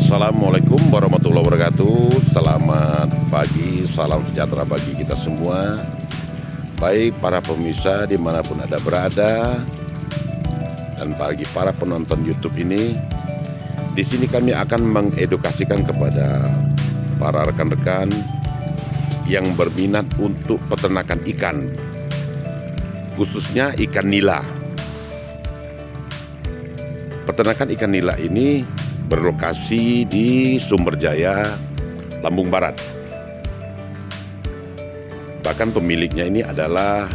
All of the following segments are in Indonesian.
Assalamualaikum warahmatullahi wabarakatuh. Selamat pagi, salam sejahtera bagi kita semua. Baik para pemirsa dimanapun Anda berada, dan bagi para penonton YouTube ini, di sini kami akan mengedukasikan kepada para rekan-rekan yang berminat untuk peternakan ikan, khususnya ikan nila. Peternakan ikan nila ini berlokasi di Sumberjaya, Lampung Barat. Bahkan pemiliknya ini adalah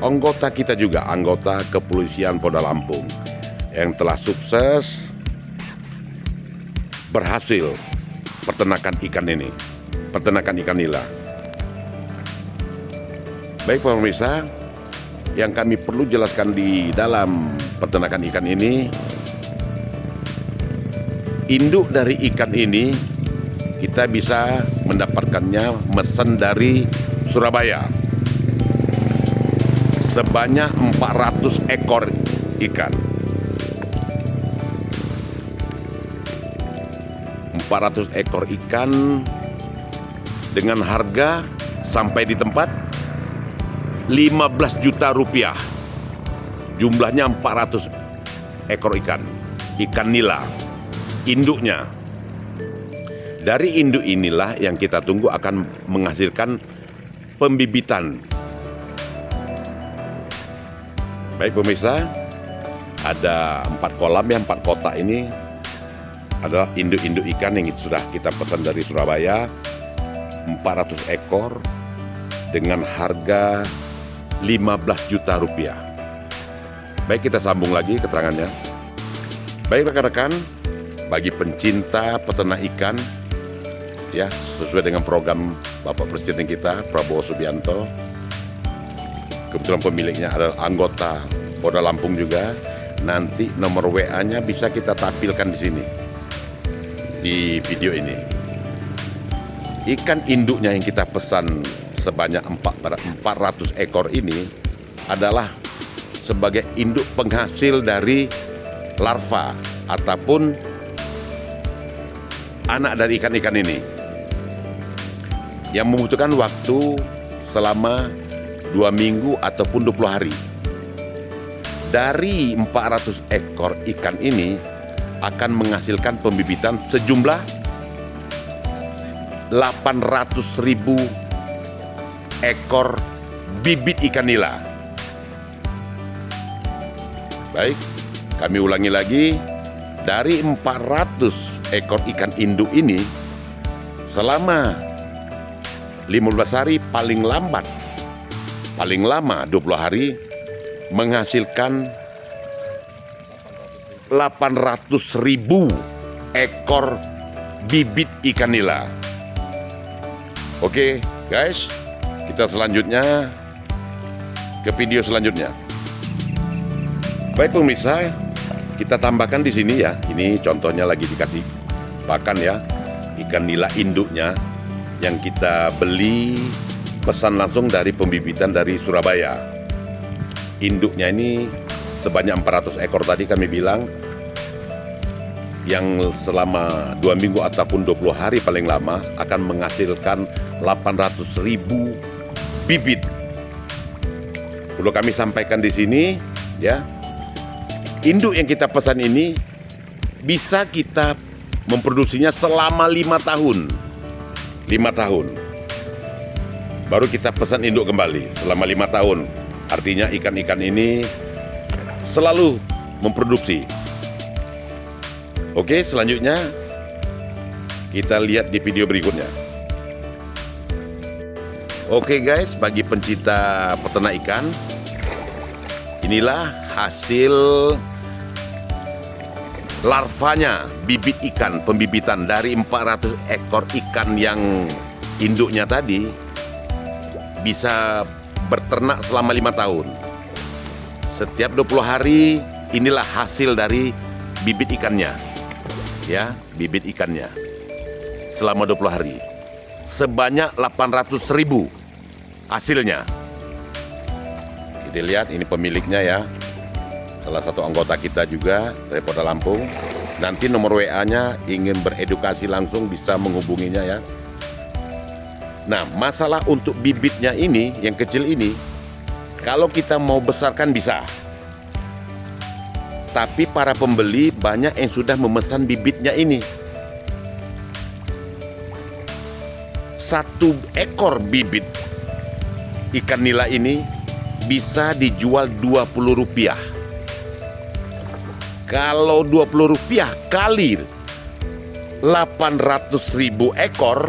anggota kita juga, anggota Kepolisian Polda Lampung yang telah sukses berhasil peternakan ikan ini, peternakan ikan nila. Baik pemirsa, yang kami perlu jelaskan di dalam peternakan ikan ini, induk dari ikan ini kita bisa mendapatkannya mesen dari Surabaya sebanyak 400 ekor ikan. 400 ekor ikan dengan harga sampai di tempat 15 juta rupiah. Jumlahnya 400 ekor ikan nila. Induknya. Dari induk inilah yang kita tunggu akan menghasilkan pembibitan. Baik pemirsa, ada 4 kolam yang 4 kotak ini adalah induk-induk ikan yang sudah kita pesan dari Surabaya, 400 ekor dengan harga 15 juta rupiah. Baik, kita sambung lagi keterangannya. Baik rekan-rekan, bagi pencinta peternak ikan, ya sesuai dengan program Bapak Presiden kita Prabowo Subianto, kebetulan pemiliknya adalah anggota Polda Lampung juga. Nanti nomor WA-nya bisa kita tampilkan di sini di video ini. Ikan induknya yang kita pesan sebanyak 400 ekor ini adalah sebagai induk penghasil dari larva ataupun anak dari ikan-ikan ini yang membutuhkan waktu selama 2 minggu ataupun 20 hari. Dari 400 ekor ikan ini akan menghasilkan pembibitan sejumlah 800.000 ekor bibit ikan nila. Baik, kami ulangi lagi. Dari 400 ekor ikan induk ini selama 15 hari paling lama 20 hari menghasilkan 800.000 ekor bibit ikan nila. Oke guys, kita selanjutnya ke video selanjutnya. Baik pemirsa, kita tambahkan di sini ya. Ini contohnya lagi dikasih pakan ya, ikan nila induknya yang kita beli pesan langsung dari pembibitan dari Surabaya. Induknya ini sebanyak 400 ekor tadi kami bilang, yang selama 2 minggu ataupun 20 hari paling lama akan menghasilkan 800.000 bibit. Perlu kami sampaikan di sini ya, induk yang kita pesan ini bisa kita memproduksinya selama 5 tahun. 5 tahun. Baru kita pesan induk kembali selama 5 tahun. Artinya ikan-ikan ini selalu memproduksi. Oke, selanjutnya kita lihat di video berikutnya. Oke guys, bagi pencinta peternak ikan, inilah hasil larvanya bibit ikan, pembibitan dari 400 ekor ikan yang induknya tadi bisa berternak selama 5 tahun. Setiap 20 hari inilah hasil dari bibit ikannya. Ya, bibit ikannya selama 20 hari. Sebanyak 800.000 hasilnya. Kita lihat ini pemiliknya ya. Salah satu anggota kita juga dari Polda Lampung. Nanti nomor WA-nya ingin beredukasi langsung bisa menghubunginya ya. Nah, masalah untuk bibitnya ini, yang kecil ini, kalau kita mau besarkan bisa. Tapi para pembeli banyak yang sudah memesan bibitnya ini. 1 ekor bibit ikan nila ini bisa dijual Rp20. Kalau Rp20 kali 800.000 ekor,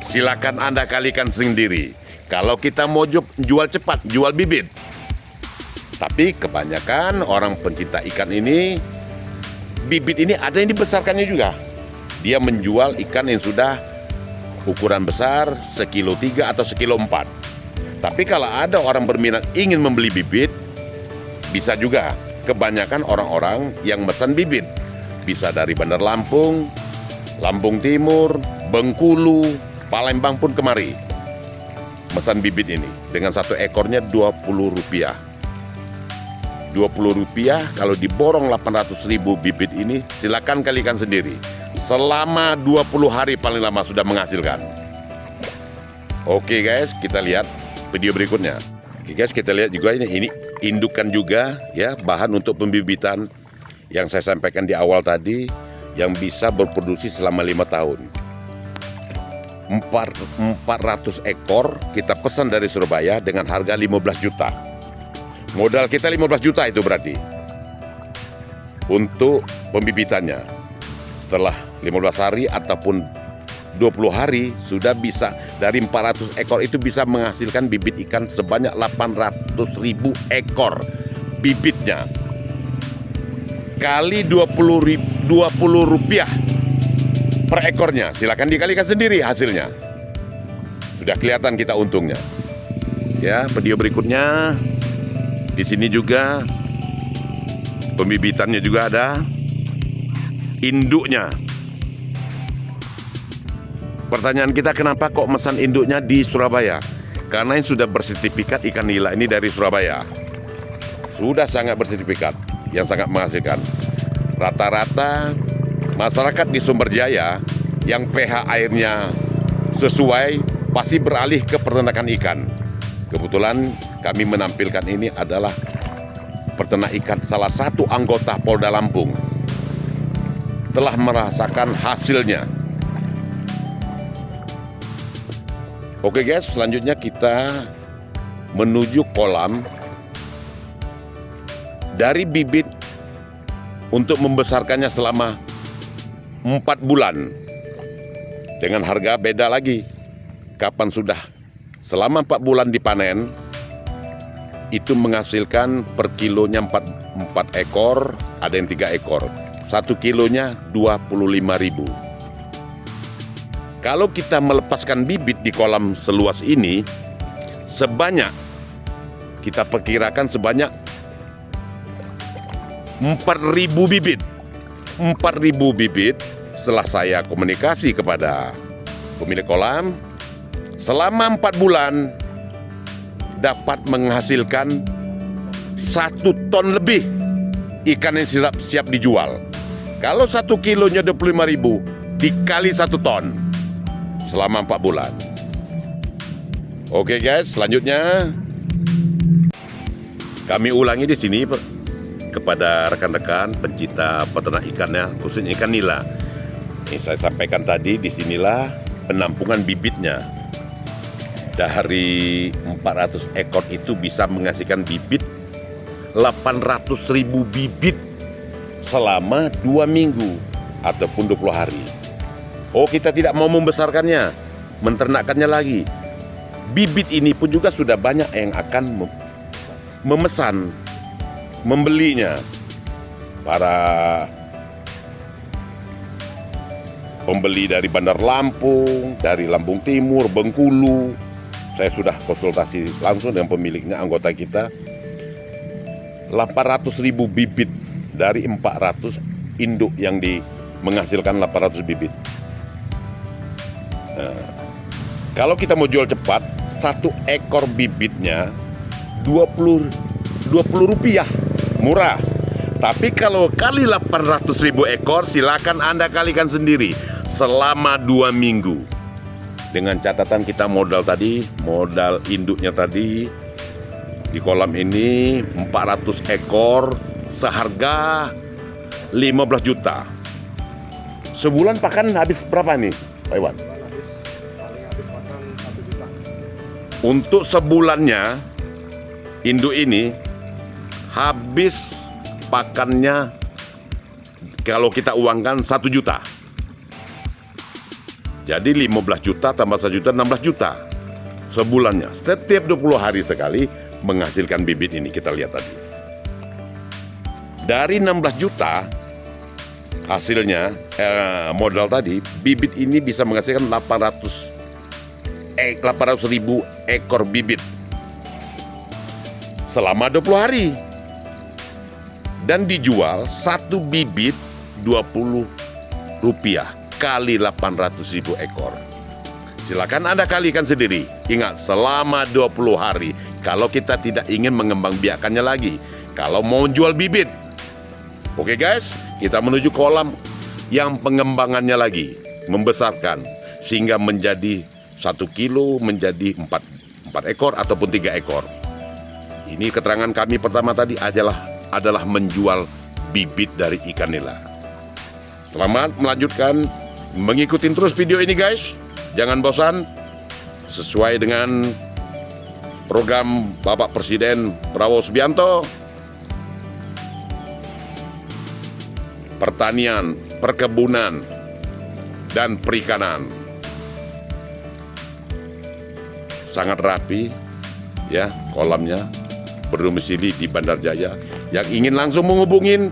silakan Anda kalikan sendiri. Kalau kita mau jual cepat, jual bibit. Tapi kebanyakan orang pencinta ikan ini, bibit ini ada yang dibesarkannya juga. Dia menjual ikan yang sudah ukuran besar, 1,3 kilo atau 1,4 kilo. Tapi kalau ada orang berminat ingin membeli bibit, bisa juga. Kebanyakan orang-orang yang pesan bibit bisa dari Bandar Lampung, Lampung Timur, Bengkulu, Palembang pun kemari mesan bibit ini dengan 1 ekornya Rp20. Rp20 kalau diborong 800.000 bibit ini, silakan kalikan sendiri. Selama 20 hari paling lama sudah menghasilkan. Oke guys, kita lihat video berikutnya. Oke guys, kita lihat juga ini indukan juga ya, bahan untuk pembibitan yang saya sampaikan di awal tadi, yang bisa berproduksi selama 5 tahun. 400 ekor kita pesan dari Surabaya dengan harga 15 juta. Modal kita 15 juta itu berarti untuk pembibitannya. Setelah 15 hari ataupun 20 hari sudah bisa, dari 400 ekor itu bisa menghasilkan bibit ikan sebanyak 800.000 ekor bibitnya. Kali Rp20 per ekornya, silakan dikalikan sendiri hasilnya. Sudah kelihatan kita untungnya. Ya, video berikutnya di sini juga pembibitannya juga ada induknya. Pertanyaan kita, kenapa kok mesan induknya di Surabaya? Karena yang sudah bersertifikat ikan nila ini dari Surabaya. Sudah sangat bersertifikat, yang sangat menghasilkan. Rata-rata masyarakat di Sumberjaya yang pH airnya sesuai pasti beralih ke peternakan ikan. Kebetulan kami menampilkan ini adalah peternak ikan salah satu anggota Polda Lampung. Telah merasakan hasilnya. Oke guys, selanjutnya kita menuju kolam. Dari bibit untuk membesarkannya selama 4 bulan. Dengan harga beda lagi. Kapan sudah selama 4 bulan dipanen, itu menghasilkan per kilonya 4 ekor, ada yang 3 ekor. 1 kilonya 25.000. Kalau kita melepaskan bibit di kolam seluas ini, kita perkirakan sebanyak 4.000 bibit. 4.000 bibit. Setelah saya komunikasi kepada pemilik kolam, selama 4 bulan dapat menghasilkan 1 ton lebih ikan yang siap dijual. Kalau 1 kilonya 25.000 dikali 1 ton selama 4 bulan. Oke guys, selanjutnya kami ulangi di sini kepada rekan-rekan pencinta peternak ikannya, khususnya ikan nila. Ini saya sampaikan tadi, disinilah penampungan bibitnya. Dari 400 ekor itu bisa menghasilkan bibit 800.000 bibit selama 2 minggu ataupun 20 hari. Oh, kita tidak mau membesarkannya, menternakkannya lagi. Bibit ini pun juga sudah banyak yang akan memesan, membelinya. Para pembeli dari Bandar Lampung, dari Lampung Timur, Bengkulu. Saya sudah konsultasi langsung dengan pemiliknya, anggota kita. 800.000 bibit dari 400 induk yang menghasilkan 800 bibit. Nah, kalau kita mau jual cepat, 1 ekor bibitnya 20 rupiah, murah. Tapi kalau kali 800.000 ekor, silakan Anda kalikan sendiri selama 2 minggu. Dengan catatan kita modal induknya tadi di kolam ini 400 ekor seharga 15 juta. Sebulan pakan habis berapa nih, Pak Iwan? Habis pakan 1 juta. Untuk sebulannya induk ini habis pakannya, kalau kita uangkan 1 juta. Jadi 15 juta tambah 1 juta, 16 juta sebulannya. Setiap 20 hari sekali menghasilkan bibit ini, kita lihat tadi. Dari 16 juta hasilnya, modal tadi, bibit ini bisa menghasilkan 800.000 ekor bibit selama 20 hari. Dan dijual satu bibit 20 rupiah kali 800.000 ekor. Silakan Anda kalikan sendiri. Ingat, selama 20 hari. Kalau kita tidak ingin mengembangbiakannya lagi, kalau mau jual bibit. Oke guys, kita menuju kolam yang pengembangannya lagi, membesarkan sehingga menjadi 1 kilo, menjadi 4 ekor ataupun 3 ekor. Ini keterangan kami pertama tadi adalah menjual bibit dari ikan nila. Selamat melanjutkan mengikuti terus video ini guys. Jangan bosan, sesuai dengan program Bapak Presiden Prabowo Subianto. Pertanian, perkebunan, dan perikanan. Sangat rapi ya kolamnya, berdomisili di Bandar Jaya. Yang ingin langsung menghubungin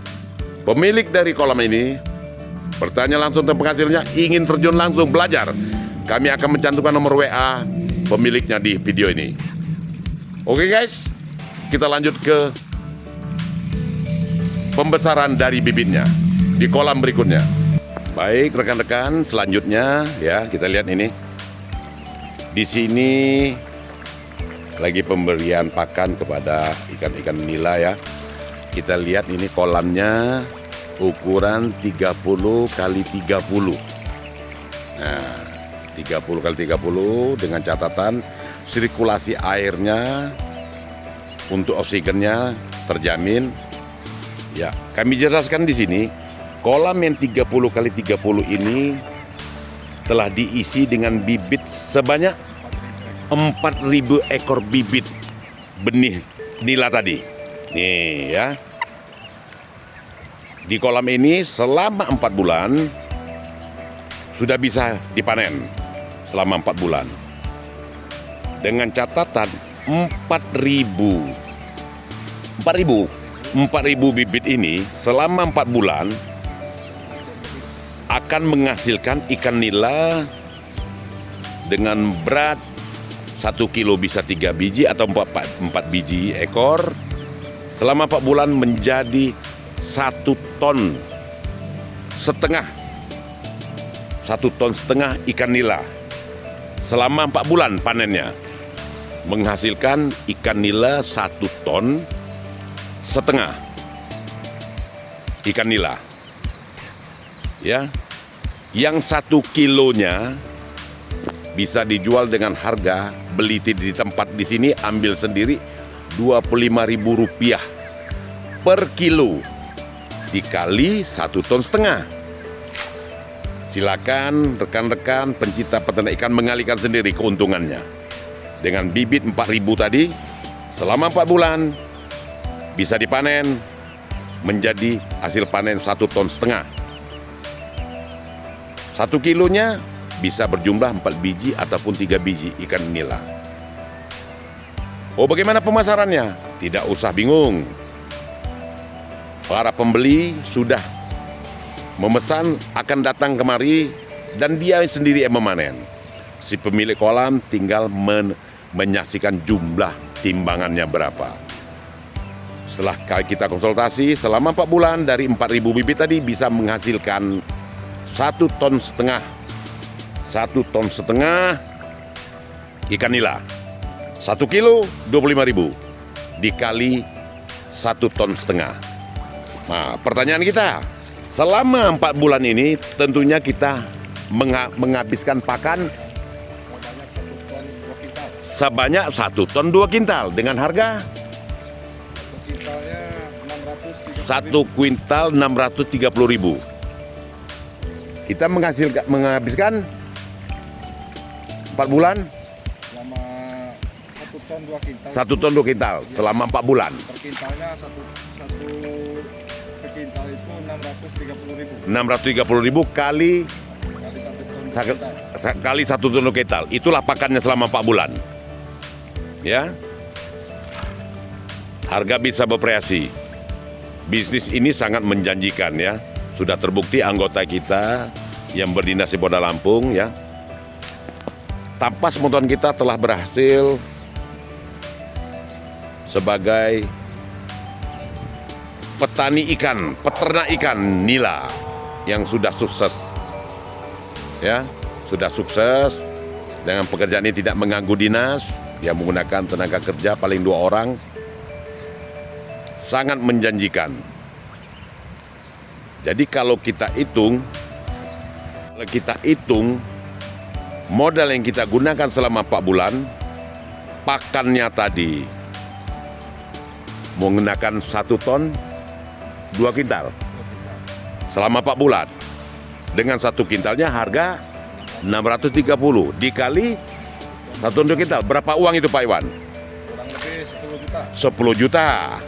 pemilik dari kolam ini, bertanya langsung tentang penghasilnya, ingin terjun langsung belajar, kami akan mencantumkan nomor WA pemiliknya di video ini. Oke guys, kita lanjut ke pembesaran dari bibitnya di kolam berikutnya. Baik rekan-rekan, selanjutnya ya kita lihat ini. Di sini lagi pemberian pakan kepada ikan-ikan nila ya. Kita lihat ini kolamnya ukuran 30 kali 30. Nah, 30 kali 30 dengan catatan sirkulasi airnya untuk oksigennya terjamin. Ya, kami jelaskan di sini, kolam yang 30 kali 30 ini telah diisi dengan bibit sebanyak 4.000 ekor bibit benih nila tadi. Nih ya. Di kolam ini selama 4 bulan sudah bisa dipanen selama 4 bulan. Dengan catatan 4.000 bibit ini selama 4 bulan akan menghasilkan ikan nila dengan berat 1 kilo bisa 3 biji atau 4 biji ekor. Selama 4 bulan menjadi 1 ton setengah. 1 ton setengah ikan nila. Selama 4 bulan panennya menghasilkan ikan nila 1 ton setengah ikan nila. Ya, yang 1 kilonya bisa dijual dengan harga beli di tempat di sini, ambil sendiri Rp25.000 per kilo dikali 1 ton setengah. Silakan rekan-rekan pencinta peternak ikan mengalihkan sendiri keuntungannya. Dengan bibit 4.000 tadi, selama 4 bulan bisa dipanen menjadi hasil panen 1 ton setengah. 1 kilonya bisa berjumlah 4 biji ataupun 3 biji ikan nila. Oh, bagaimana pemasarannya? Tidak usah bingung. Para pembeli sudah memesan, akan datang kemari dan dia sendiri yang memanen. Si pemilik kolam tinggal menyaksikan jumlah timbangannya berapa. Setelah kita konsultasi selama 4 bulan, dari 4.000 bibit tadi bisa menghasilkan 1 ton setengah. 1 ton setengah ikan nila. 1 kilo 25.000 dikali 1 ton setengah. Nah, pertanyaan kita, selama 4 bulan ini tentunya kita menghabiskan pakan Modalnya 1 ton 2 kintal. sebanyak 1 ton 2 kintal dengan harga 1 kintalnya 630.000. 1 kuintal 630.000. Kita menghabiskan 4 bulan Selama 1 ton 2 kintal. 1 ton 2 kintal selama 4 bulan. Per kintalnya satu kintal itu 630.000 630.000 kali kali 1 ton 2 kintal. kali 1 ton 2 kintal. Itulah pakannya selama 4 bulan. Ya. Harga bisa bervariasi. Bisnis ini sangat menjanjikan ya. Sudah terbukti anggota kita yang berdinas di Polda Lampung ya. Tanpa sepengetahuan kita telah berhasil sebagai petani ikan, peternak ikan nila yang sudah sukses. Ya, sudah sukses dengan pekerjaan ini tidak mengganggu dinas, yang menggunakan tenaga kerja paling 2 orang. Sangat menjanjikan. Jadi kalau kita hitung modal yang kita gunakan selama 4 bulan, pakannya tadi menggunakan 1 ton 2 kintal selama 4 bulan. Dengan 1 kintalnya harga 630 dikali 1 ton 2 kintal. Berapa uang itu Pak Iwan? Kurang lebih 10 juta. 10 juta.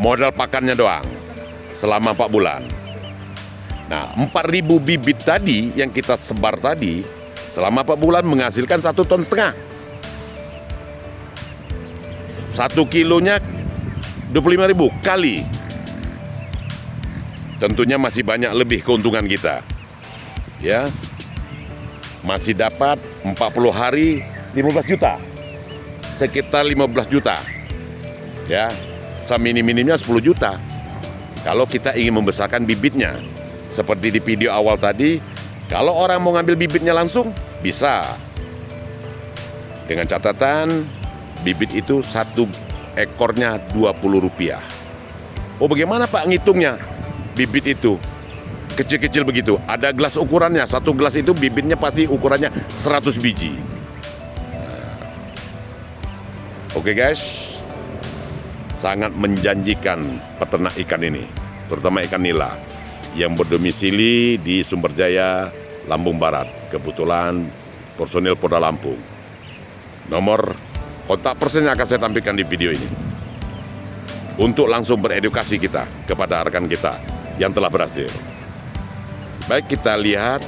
Modal pakannya doang selama 4 bulan. Nah, 4.000 bibit tadi yang kita sebar tadi selama 4 bulan menghasilkan 1,5 ton. 1 kilonya 25.000 kali. Tentunya masih banyak lebih keuntungan kita. Ya. Masih dapat 40 hari 15 juta. Sekitar 15 juta. Ya. Seminim-minimnya 10 juta. Kalau kita ingin membesarkan bibitnya. Seperti di video awal tadi, kalau orang mau ngambil bibitnya langsung, bisa. Dengan catatan, bibit itu 1 ekornya Rp20. Oh, bagaimana Pak ngitungnya? Bibit itu kecil-kecil begitu. Ada gelas ukurannya. 1 gelas itu bibitnya pasti ukurannya 100 biji. Oke guys, sangat menjanjikan peternak ikan ini, terutama ikan nila yang berdomisili di Sumberjaya, Lampung Barat. Kebetulan personil Polda Lampung. Nomor kontak person yang akan saya tampilkan di video ini untuk langsung beredukasi kita kepada rekan kita yang telah berhasil. Baik, kita lihat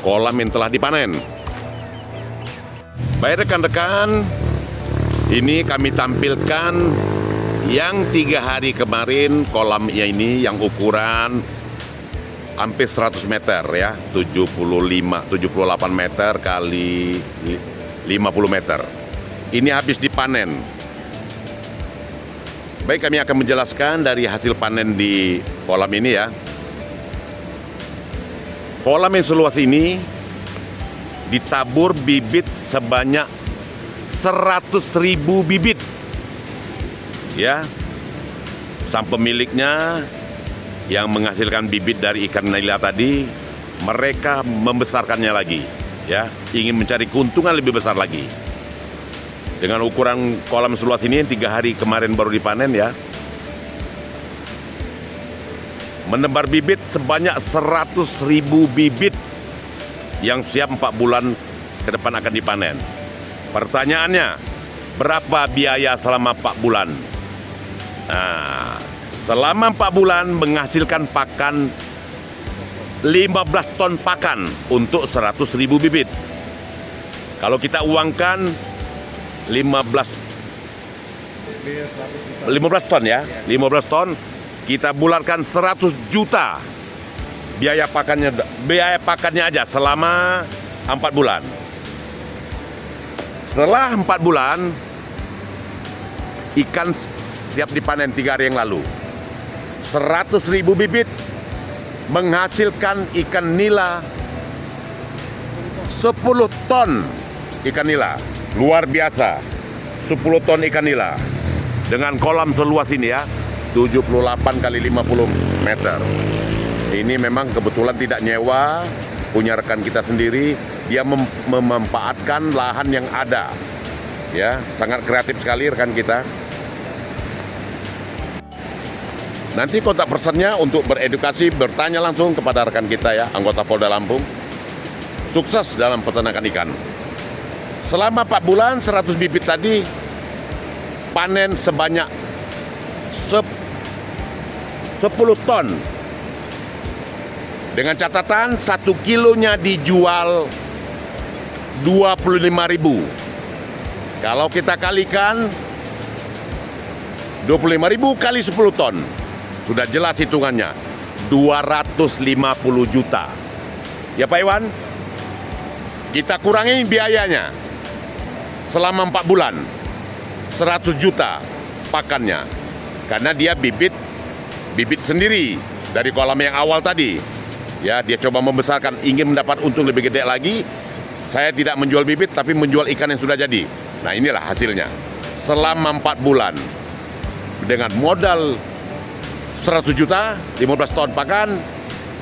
kolam yang telah dipanen. Baik rekan-rekan, ini kami tampilkan yang 3 hari kemarin kolamnya ini yang ukuran hampir 100 meter ya, 78 meter kali 50 meter. Ini habis dipanen. Baik, kami akan menjelaskan dari hasil panen di kolam ini ya. Kolam yang seluas ini ditabur bibit sebanyak 100.000 bibit. Ya, sang pemiliknya yang menghasilkan bibit dari ikan nila tadi, mereka membesarkannya lagi, ya, ingin mencari keuntungan lebih besar lagi. Dengan ukuran kolam seluas ini yang 3 hari kemarin baru dipanen ya, menebar bibit sebanyak 100.000 bibit yang siap 4 bulan ke depan akan dipanen. Pertanyaannya, berapa biaya selama 4 bulan? Nah, selama 4 bulan menghasilkan pakan 15 ton pakan untuk 100.000 bibit. Kalau kita uangkan 15 ton ya, 15 ton, kita bulatkan 100 juta biaya pakannya aja selama 4 bulan. Setelah 4 bulan, ikan siap dipanen 3 hari yang lalu. 100.000 bibit menghasilkan ikan nila 10 ton ikan nila. Luar biasa, 10 ton ikan nila. Dengan kolam seluas ini ya, 78 kali 50 meter. Ini memang kebetulan tidak nyewa, punya rekan kita sendiri. Dia memanfaatkan lahan yang ada. Ya, sangat kreatif sekali rekan kita. Nanti kontak personnya untuk beredukasi, bertanya langsung kepada rekan kita ya, anggota Polda Lampung. Sukses dalam peternakan ikan. Selama 4 bulan 100 bibit tadi panen sebanyak 10 ton. Dengan catatan 1 kilonya dijual 25.000. Kalau kita kalikan 25.000 kali 10 ton. Sudah jelas hitungannya, 250 juta. Ya Pak Iwan, kita kurangi biayanya selama 4 bulan, 100 juta pakannya. Karena dia bibit sendiri dari kolam yang awal tadi. Ya, dia coba membesarkan, ingin mendapat untung lebih gede lagi. Saya tidak menjual bibit, tapi menjual ikan yang sudah jadi. Nah inilah hasilnya. Selama 4 bulan, dengan modal 100 juta, 15 ton pakan,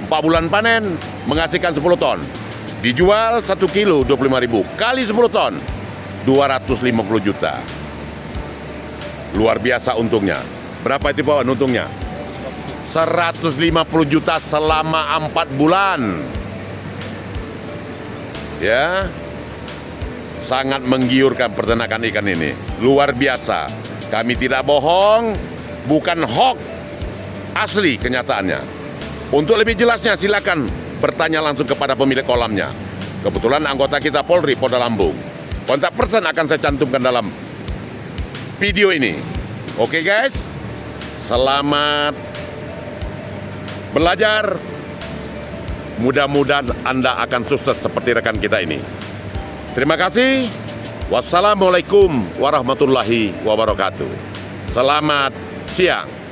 4 bulan panen, menghasilkan 10 ton. Dijual 1 kilo 25.000, kali 10 ton, 250 juta. Luar biasa untungnya. Berapa itu Pak untungnya? 150 juta selama 4 bulan. Ya, sangat menggiurkan peternakan ikan ini. Luar biasa. Kami tidak bohong, bukan hoax. Asli kenyataannya. Untuk lebih jelasnya silakan bertanya langsung kepada pemilik kolamnya. Kebetulan anggota kita Polri, Polda Lampung. Kontak person akan saya cantumkan dalam video ini. Oke guys, selamat belajar. Mudah-mudahan Anda akan sukses seperti rekan kita ini. Terima kasih. Wassalamualaikum warahmatullahi wabarakatuh. Selamat siang.